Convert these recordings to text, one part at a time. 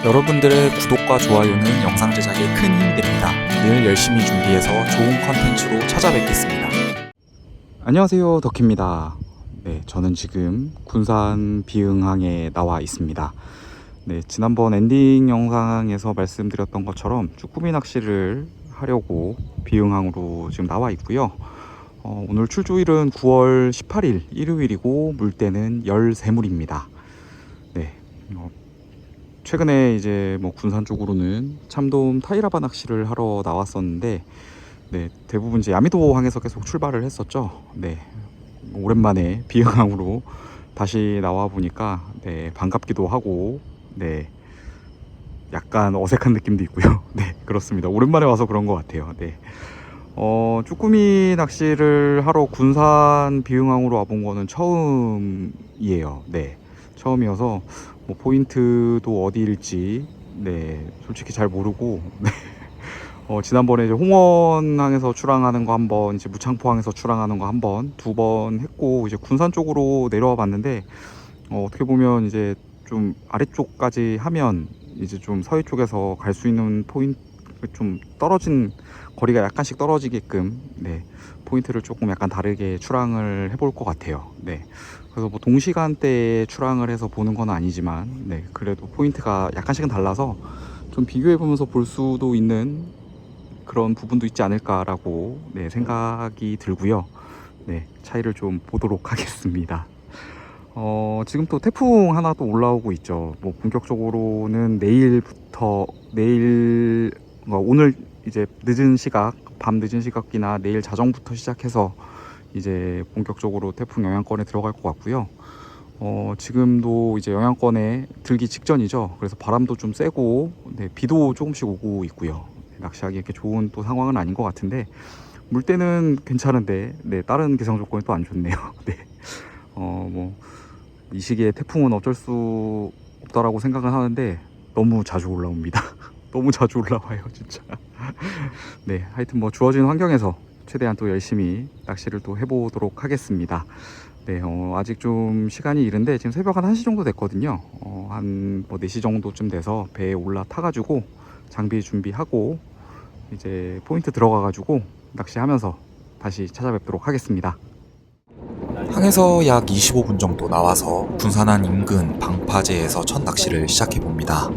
여러분들의 구독과 좋아요는 영상 제작에 큰 힘이 됩니다. 늘 열심히 준비해서 좋은 컨텐츠로 찾아뵙겠습니다. 안녕하세요, 덕희입니다. 네, 저는 지금 군산 비흥항에 나와 있습니다. 네, 지난번 엔딩 영상에서 말씀드렸던 것처럼 쭈꾸미 낚시를 하려고 비흥항으로 지금 나와 있고요. 오늘 출조일은 9월 18일 일요일이고 물때는 13물입니다. 네, 최근에 이제 군산 쪽으로는 참돔 타이라바 낚시를 하러 나왔었는데, 네, 대부분 이제 야미도항에서 계속 출발을 했었죠. 네, 오랜만에 비흥항으로 다시 나와 보니까 네, 반갑기도 하고, 네, 약간 어색한 느낌도 있고요. 네, 그렇습니다. 오랜만에 와서 그런 것 같아요. 네, 쭈꾸미 낚시를 하러 군산 비흥항으로 와본 거는 처음이에요. 네, 처음이어서 포인트도 어디일지 네, 솔직히 잘 모르고 네. 지난번에 이제 홍원항에서 출항하는 거 한 번, 이제 무창포항에서 출항하는 거 한 번, 두 번 했고, 이제 군산 쪽으로 내려와 봤는데, 어떻게 보면 이제 좀 아래쪽까지 하면 이제 좀 서해 쪽에서 갈 수 있는 포인트, 좀 떨어진 거리가 약간씩 떨어지게끔, 네, 포인트를 조금 약간 다르게 출항을 해볼 것 같아요. 네. 그래서 동시간대에 출항을 해서 보는 건 아니지만, 네, 그래도 포인트가 약간씩은 달라서 좀 비교해 보면서 볼 수도 있는 그런 부분도 있지 않을까라고 네, 생각이 들고요. 네, 차이를 좀 보도록 하겠습니다. 지금 또 태풍 하나 또 올라오고 있죠. 본격적으로는 내일부터 오늘 이제 늦은 시각, 밤 늦은 시각이나 내일 자정부터 시작해서 이제 본격적으로 태풍 영향권에 들어갈 것 같고요. 지금도 이제 영향권에 들기 직전이죠. 그래서 바람도 좀 세고, 네, 비도 조금씩 오고 있고요. 낚시하기 이렇게 좋은 또 상황은 아닌 것 같은데, 물때는 괜찮은데, 네, 다른 기상 조건이 또 안 좋네요. 네, 이 시기에 태풍은 어쩔 수 없다라고 생각은 하는데 너무 자주 올라옵니다. 너무 자주 올라와요, 진짜. 네, 하여튼 주어진 환경에서 최대한 또 열심히 낚시를 또 해보도록 하겠습니다. 네, 아직 좀 시간이 이른데 지금 새벽 한 1시 정도 됐거든요. 한 4시 정도쯤 돼서 배에 올라타가지고 장비 준비하고 이제 포인트 들어가가지고 낚시하면서 다시 찾아뵙도록 하겠습니다. 항에서 약 25분 정도 나와서 군산항 인근 방파제에서 첫 낚시를 시작해봅니다.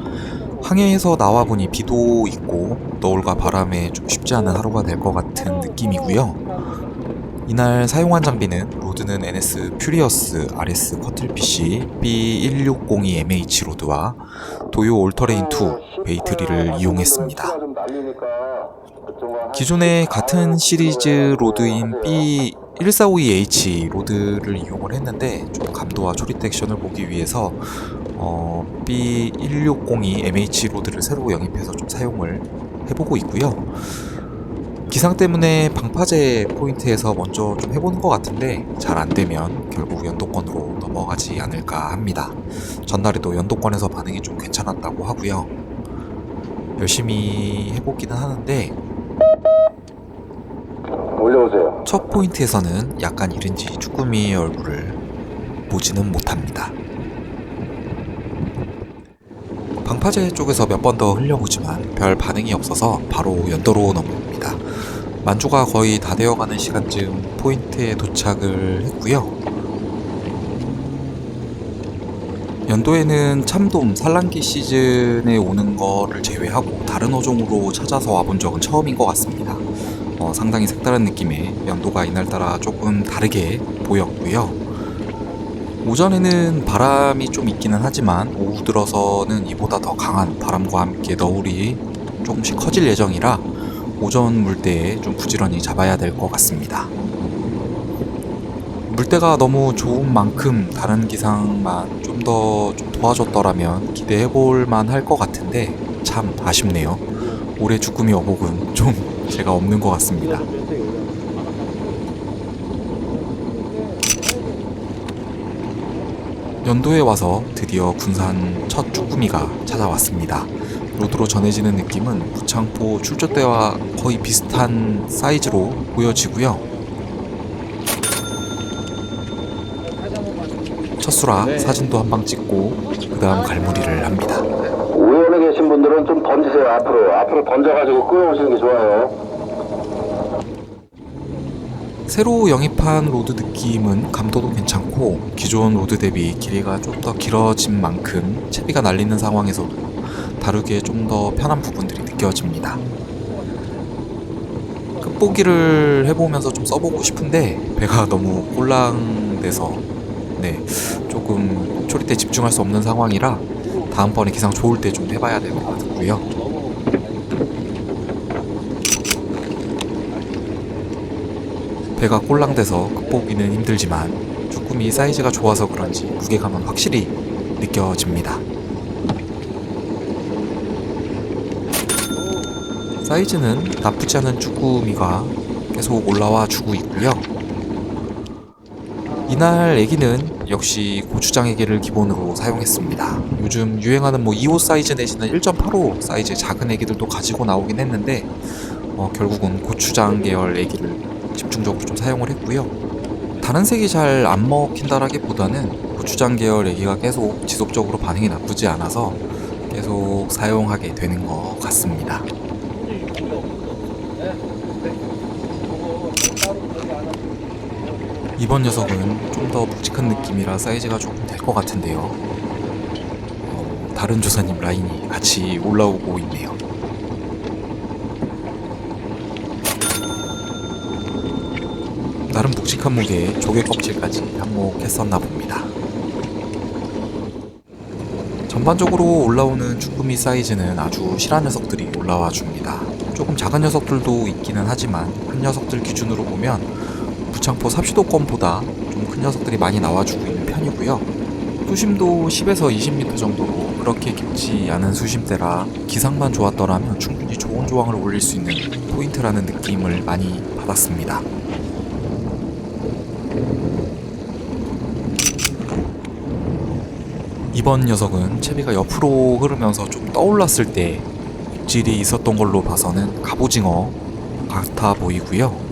항해에서 나와보니 비도 있고 너울과 바람에 좀 쉽지 않은 하루가 될 것 같은 느낌이고요. 이날 사용한 장비는 로드는 NS 퓨리어스 RS 커틀피쉬 B1602MH 로드와 도요 올터레인2 베이트리를 이용했습니다. 기존에 같은 시리즈 로드인 B1452H 로드를 이용을 했는데 좀 감도와 초리대 액션을 보기 위해서 B1602MH 로드를 새로 영입해서 좀 사용을 해보고 있고요. 기상 때문에 방파제 포인트에서 먼저 좀 해보는 것 같은데 잘 안되면 결국 연도권으로 넘어가지 않을까 합니다. 전날에도 연도권에서 반응이 좀 괜찮았다고 하고요. 열심히 해보기는 하는데 올려보세요. 첫 포인트에서는 약간 이른지 쭈꾸미의 얼굴을 보지는 못합니다. 방파제 쪽에서 몇 번 더 흘려보지만 별 반응이 없어서 바로 연도로 넘어옵니다. 만조가 거의 다 되어가는 시간쯤 포인트에 도착을 했고요. 연도에는 참돔, 산란기 시즌에 오는 거를 제외하고 다른 어종으로 찾아서 와본 적은 처음인 것 같습니다. 상당히 색다른 느낌의 연도가 이날따라 조금 다르게 보였고요. 오전에는 바람이 좀 있기는 하지만 오후 들어서는 이보다 더 강한 바람과 함께 너울이 조금씩 커질 예정이라 오전 물때에 좀 부지런히 잡아야 될 것 같습니다. 물때가 너무 좋은 만큼 다른 기상만 좀 더 도와줬더라면 기대해볼 만할 것 같은데 참 아쉽네요. 올해 쭈꾸미 어복은 좀 제가 없는 것 같습니다. 연도에 와서 드디어 군산 첫 쭈꾸미가 찾아왔습니다. 로드로 전해지는 느낌은 무창포 출조 때와 거의 비슷한 사이즈로 보여지고요. 첫수라 사진도 한방 찍고 그 다음 갈무리를 합니다. 우연의 수심에 계신 분들은 좀 던지세요. 앞으로 던져가지고 끌어오시는 게 좋아요. 새로 영입한 로드 느낌은 감도도 괜찮고 기존 로드 대비 길이가 좀 더 길어진 만큼 채비가 날리는 상황에서도 다루기에 좀 더 편한 부분들이 느껴집니다. 끝보기를 해보면서 좀 써보고 싶은데 배가 너무 꼴랑돼서 조금 초리 때 집중할 수 없는 상황이라 다음번에 기상 좋을 때 좀 해봐야 될 것 같고요. 배가 꼴랑돼서 끝보기는 힘들지만 쭈꾸미 사이즈가 좋아서 그런지 무게감은 확실히 느껴집니다. 사이즈는 나쁘지 않은 쭈꾸미가 계속 올라와 주고 있고요. 이날 애기는 역시 고추장 애기를 기본으로 사용했습니다. 요즘 유행하는 2호 사이즈 내지는 1.85 사이즈 작은 애기들도 가지고 나오긴 했는데 결국은 고추장 계열 애기를 집중적으로 좀 사용을 했고요. 다른 색이 잘 안 먹힌다라기보다는 고추장 계열 애기가 계속 지속적으로 반응이 나쁘지 않아서 계속 사용하게 되는 것 같습니다. 이번 녀석은 좀 더 묵직한 느낌이라 사이즈가 조금 될 것 같은데요. 다른 조사님 라인이 같이 올라오고 있네요. 나름 묵직한 무게에 조개 껍질까지 한몫했었나 봅니다. 전반적으로 올라오는 쭈꾸미 사이즈는 아주 실한 녀석들이 올라와 줍니다. 조금 작은 녀석들도 있기는 하지만 큰 녀석들 기준으로 보면 부창포 삽시도권보다 좀 큰 녀석들이 많이 나와주고 있는 편이고요. 수심도 10에서 20m 정도로 그렇게 깊지 않은 수심대라 기상만 좋았더라면 충분히 좋은 조항을 올릴 수 있는 포인트라는 느낌을 많이 받았습니다. 이번 녀석은 채비가 옆으로 흐르면서 좀 떠올랐을 때 입질이 있었던 걸로 봐서는 갑오징어 같아 보이고요.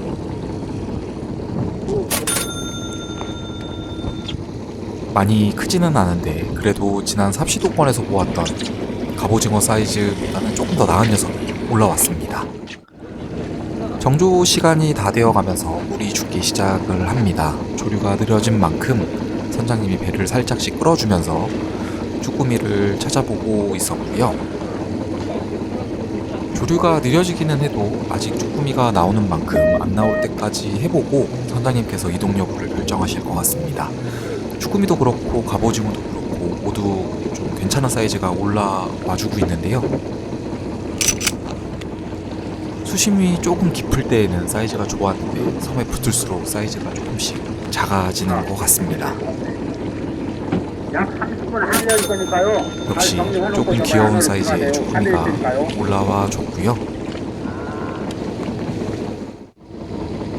많이 크지는 않은데 그래도 지난 삽시도권에서 보았던 갑오징어 사이즈보다는 조금 더 나은 녀석이 올라왔습니다. 정조 시간이 다 되어가면서 물이 죽기 시작을 합니다. 조류가 느려진 만큼 선장님이 배를 살짝씩 끌어주면서 쭈꾸미를 찾아보고 있었고요. 조류가 느려지기는 해도 아직 쭈꾸미가 나오는 만큼 안 나올 때까지 해보고 선장님께서 이동 여부를 결정하실 것 같습니다. 쭈꾸미도 그렇고 갑오징어도 그렇고 모두 좀 괜찮은 사이즈가 올라와주고 있는데요. 수심이 조금 깊을 때에는 사이즈가 좋았는데 섬에 붙을수록 사이즈가 조금씩 작아지는 것 같습니다. 역시 조금 귀여운 사이즈의 쭈꾸미가 올라와 줬고요.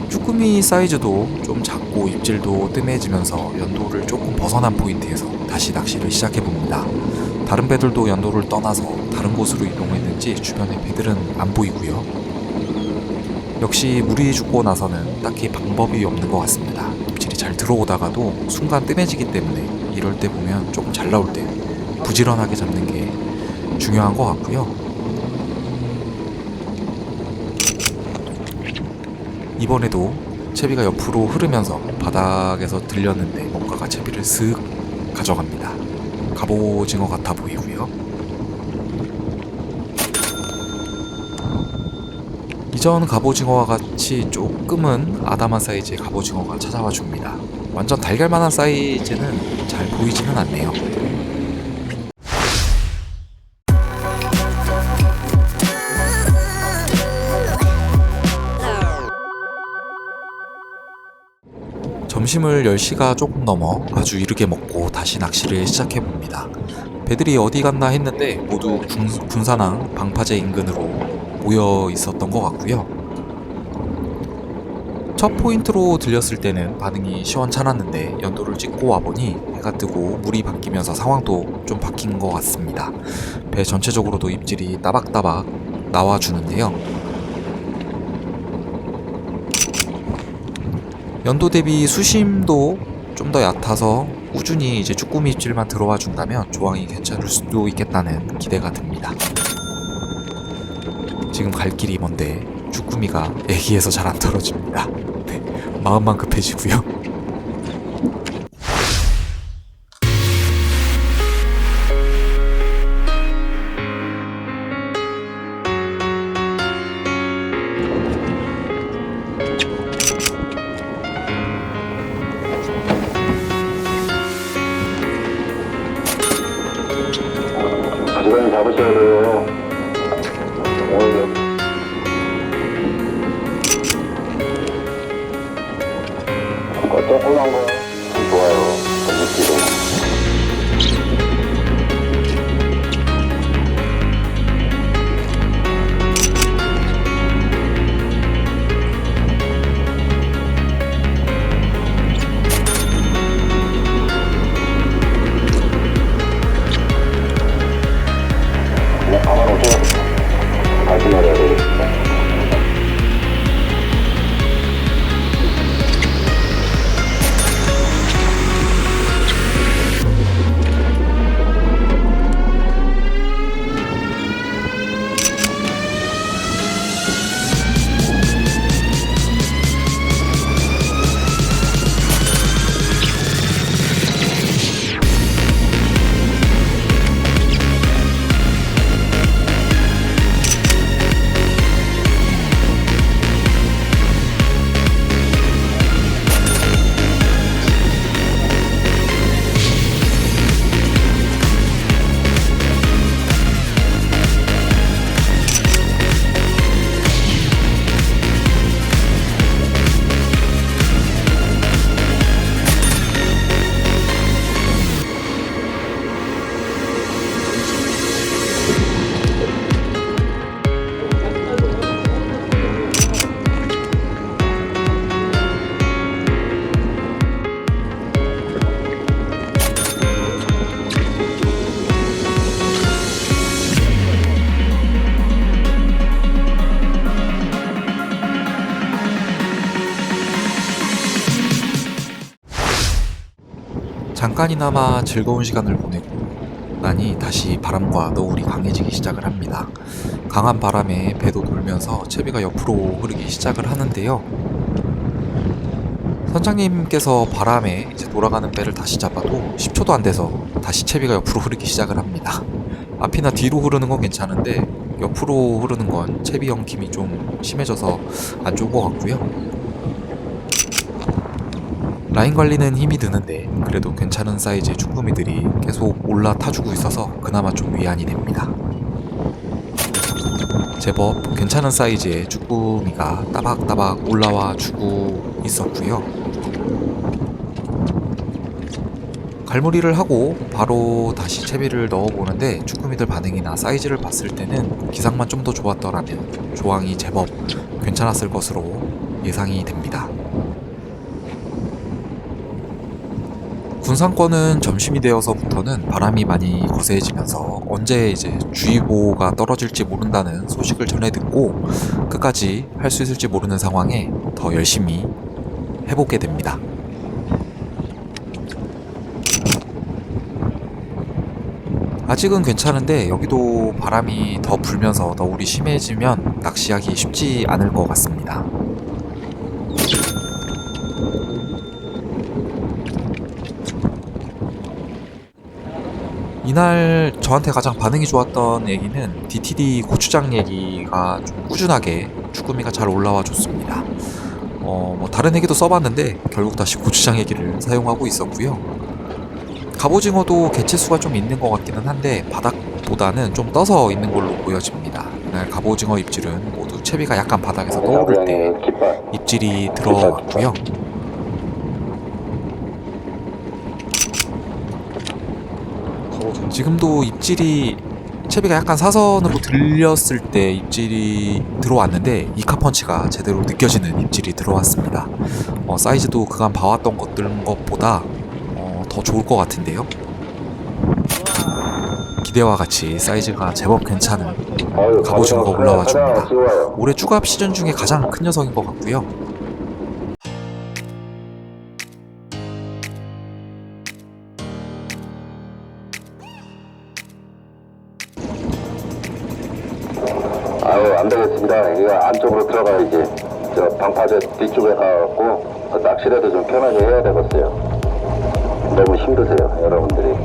쭈꾸미 사이즈도 좀 작고 입질도 뜸해지면서 연도를 조금 벗어난 포인트에서 다시 낚시를 시작해봅니다. 다른 배들도 연도를 떠나서 다른 곳으로 이동했는지 주변에 배들은 안 보이고요. 역시 물이 죽고 나서는 딱히 방법이 없는 것 같습니다. 입질이 잘 들어오다가도 순간 뜸해지기 때문에 이럴 때 보면 조금 잘 나올 때 부지런하게 잡는 게 중요한 것 같고요. 이번에도 채비가 옆으로 흐르면서 바닥에서 들렸는데 뭔가가 채비를 슥 가져갑니다. 갑오징어 같아 보이고요. 이전 갑오징어와 같이 조금은 아담한 사이즈의 갑오징어가 찾아와 줍니다. 완전 달걀만한 사이즈는 잘 보이지는 않네요. 점심을 10시가 조금 넘어 아주 이르게 먹고 다시 낚시를 시작해봅니다. 배들이 어디 갔나 했는데 모두 군산항 방파제 인근으로 모여 있었던 것 같고요. 첫 포인트로 들렸을 때는 반응이 시원찮았는데 연도를 찍고 와보니 해가 뜨고 물이 바뀌면서 상황도 좀 바뀐 것 같습니다. 배 전체적으로도 입질이 따박따박 나와주는데요. 연도 대비 수심도 좀 더 얕아서 꾸준히 이제 쭈꾸미 입질만 들어와 준다면 조항이 괜찮을 수도 있겠다는 기대가 듭니다. 지금 갈 길이 먼데 쭈꾸미가 애기에서 잘 안 떨어집니다. 네, 마음만 급해지고요. 가지런히 잡으셔야 돼요. 오늘 조그만 거 좋아요. 느끼고. 그냥 가만 오셔. 다시 내려야 되겠다. 잠깐이나마 즐거운 시간을 보내고 나니 다시 바람과 너울이 강해지기 시작을 합니다. 강한 바람에 배도 돌면서 채비가 옆으로 흐르기 시작을 하는데요. 선장님께서 바람에 이제 돌아가는 배를 다시 잡아도 10초도 안 돼서 다시 채비가 옆으로 흐르기 시작을 합니다. 앞이나 뒤로 흐르는 건 괜찮은데 옆으로 흐르는 건 채비 엉킴이 좀 심해져서 안 좋은 것 같고요. 라인 관리는 힘이 드는데 그래도 괜찮은 사이즈의 쭈꾸미들이 계속 올라타주고 있어서 그나마 좀 위안이 됩니다. 제법 괜찮은 사이즈의 쭈꾸미가 따박따박 올라와 주고 있었고요. 갈무리를 하고 바로 다시 채비를 넣어보는데 쭈꾸미들 반응이나 사이즈를 봤을 때는 기상만 좀 더 좋았더라면 조항이 제법 괜찮았을 것으로 예상이 됩니다. 군산권은 점심이 되어서부터는 바람이 많이 거세지면서 언제 이제 주의보가 떨어질지 모른다는 소식을 전해 듣고 끝까지 할 수 있을지 모르는 상황에 더 열심히 해보게 됩니다. 아직은 괜찮은데 여기도 바람이 더 불면서 너울이 심해지면 낚시하기 쉽지 않을 것 같습니다. 이날 저한테 가장 반응이 좋았던 얘기는 DTD 고추장 얘기가 좀 꾸준하게 쭈꾸미가 잘 올라와 줬습니다. 뭐 다른 얘기도 써봤는데 결국 다시 고추장 얘기를 사용하고 있었고요. 갑오징어도 개체수가 좀 있는 것 같기는 한데 바닥보다는 좀 떠서 있는 걸로 보여집니다. 이날 갑오징어 입질은 모두 채비가 약간 바닥에서 떠오를 때 입질이 들어왔고요. 지금도 입질이 채비가 약간 사선으로 들렸을 때 입질이 들어왔는데 이카펀치가 제대로 느껴지는 입질이 들어왔습니다. 사이즈도 그간 봐왔던 것보다 더 좋을 것 같은데요. 기대와 같이 사이즈가 제법 괜찮은 갑오징어가 올라와 줍니다. 올해 추가합 시즌 중에 가장 큰 녀석인 것 같고요. 아유, 안 되겠습니다. 이거 안쪽으로 들어가야지. 저 방파제 뒤쪽에 가갖고 낚시라도 좀 편하게 해야 되겠어요. 너무 힘드세요, 여러분들이.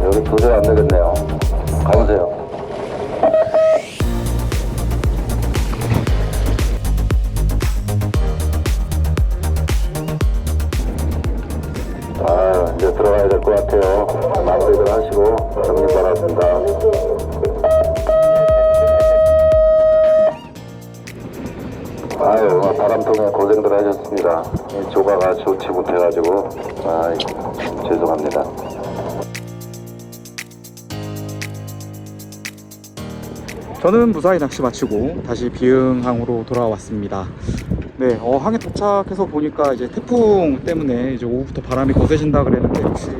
여기 도저히 안 되겠네요. 가보세요. 이제 들어가야 될 것 같아요. 마무리들 하시고 정리 바랍니다. 바람통에 고생들 하셨습니다. 이 조가가 좋지 못해가지고 죄송합니다. 저는 무사히 낚시 마치고 다시 비흥항으로 돌아왔습니다. 네, 항에 도착해서 보니까 이제 태풍 때문에 이제 오후부터 바람이 거세진다 그랬는데 역시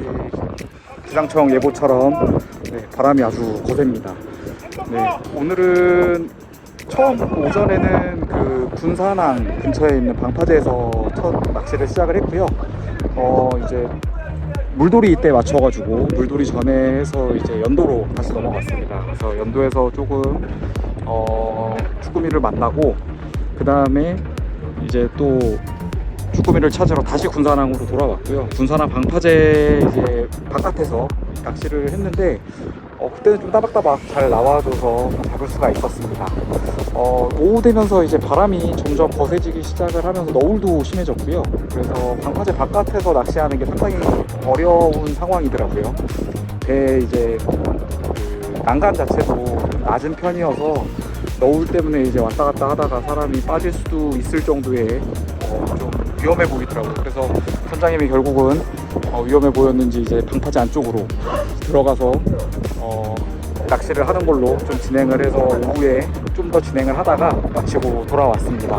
기상청 예보처럼 네, 바람이 아주 거셉니다. 네, 오늘은 처음 오전에는 그 군산항 근처에 있는 방파제에서 첫 낚시를 시작을 했고요. 이제 물돌이 이때 맞춰가지고 물돌이 전에 해서 이제 연도로 다시 넘어갔습니다. 그래서 연도에서 조금 쭈꾸미를 만나고 그 다음에 이제 또 쭈꾸미를 찾으러 다시 군산항으로 돌아왔고요. 군산항 방파제 이제 바깥에서 낚시를 했는데 그때는 좀 따박따박 잘 나와줘서 잡을 수가 있었습니다. 오후 되면서 이제 바람이 점점 거세지기 시작을 하면서 너울도 심해졌고요. 그래서 방파제 바깥에서 낚시하는 게 상당히 어려운 상황이더라고요. 배 이제 그 난간 자체도 낮은 편이어서 너울 때문에 이제 왔다 갔다 하다가 사람이 빠질 수도 있을 정도의 좀 위험해 보이더라고요. 그래서 선장님이 결국은 위험해 보였는지 이제 방파제 안쪽으로 들어가서 낚시를 하는 걸로 좀 진행을 해서 오후에 좀 더 진행을 하다가 마치고 돌아왔습니다.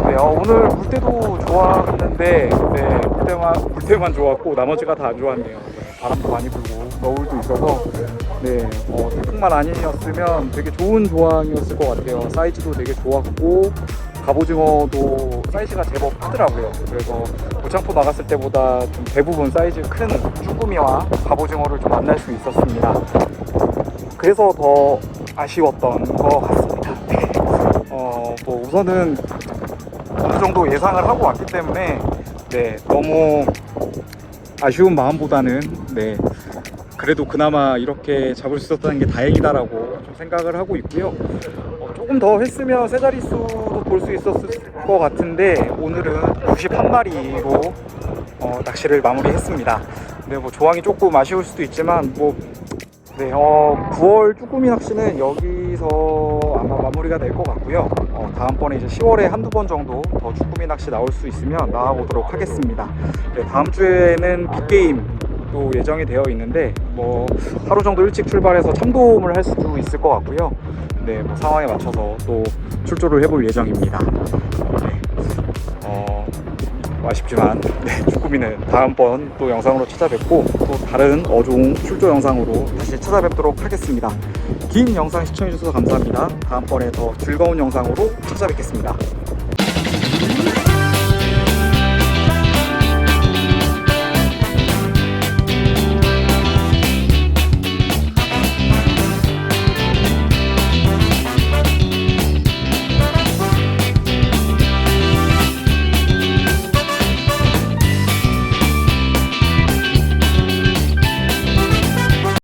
네, 오늘 물때도 좋았는데 네, 물때만 좋았고 나머지가 다 안 좋았네요. 바람도 많이 불고 너울도 있어서 네, 태풍만 아니었으면 되게 좋은 조항이었을 것 같아요. 사이즈도 되게 좋았고 갑오징어도 사이즈가 제법 크더라고요. 그래서 고창포 나갔을 때보다 좀 대부분 사이즈 큰 쭈꾸미와 갑오징어를 좀 만날 수 있었습니다. 그래서 더 아쉬웠던 것 같습니다. 뭐 우선은 어느 정도 예상을 하고 왔기 때문에 네, 너무 아쉬운 마음보다는 네, 그래도 그나마 이렇게 잡을 수 있었다는 게 다행이다라고 좀 생각을 하고 있고요. 조금 더 했으면 세 자릿수도 볼 수 있었을 것 같은데 오늘은 91마리로 낚시를 마무리했습니다. 네, 뭐 조항이 조금 아쉬울 수도 있지만 뭐 네, 9월 쭈꾸미 낚시는 여기서 아마 마무리가 될 것 같고요. 다음번에 이제 10월에 한두 번 정도 더 쭈꾸미 낚시 나올 수 있으면 나와보도록 하겠습니다. 네, 다음 주에는 빅게임도 예정이 되어 있는데 뭐 하루 정도 일찍 출발해서 참돔을 할 수도 있을 것 같고요. 네, 뭐 상황에 맞춰서 또 출조를 해볼 예정입니다. 네, 아쉽지만 네, 쭈꾸미는 다음번 또 영상으로 찾아뵙고 또 다른 어종 출조 영상으로 다시 찾아뵙도록 하겠습니다. 긴 영상 시청해주셔서 감사합니다. 다음번에 더 즐거운 영상으로 찾아뵙겠습니다.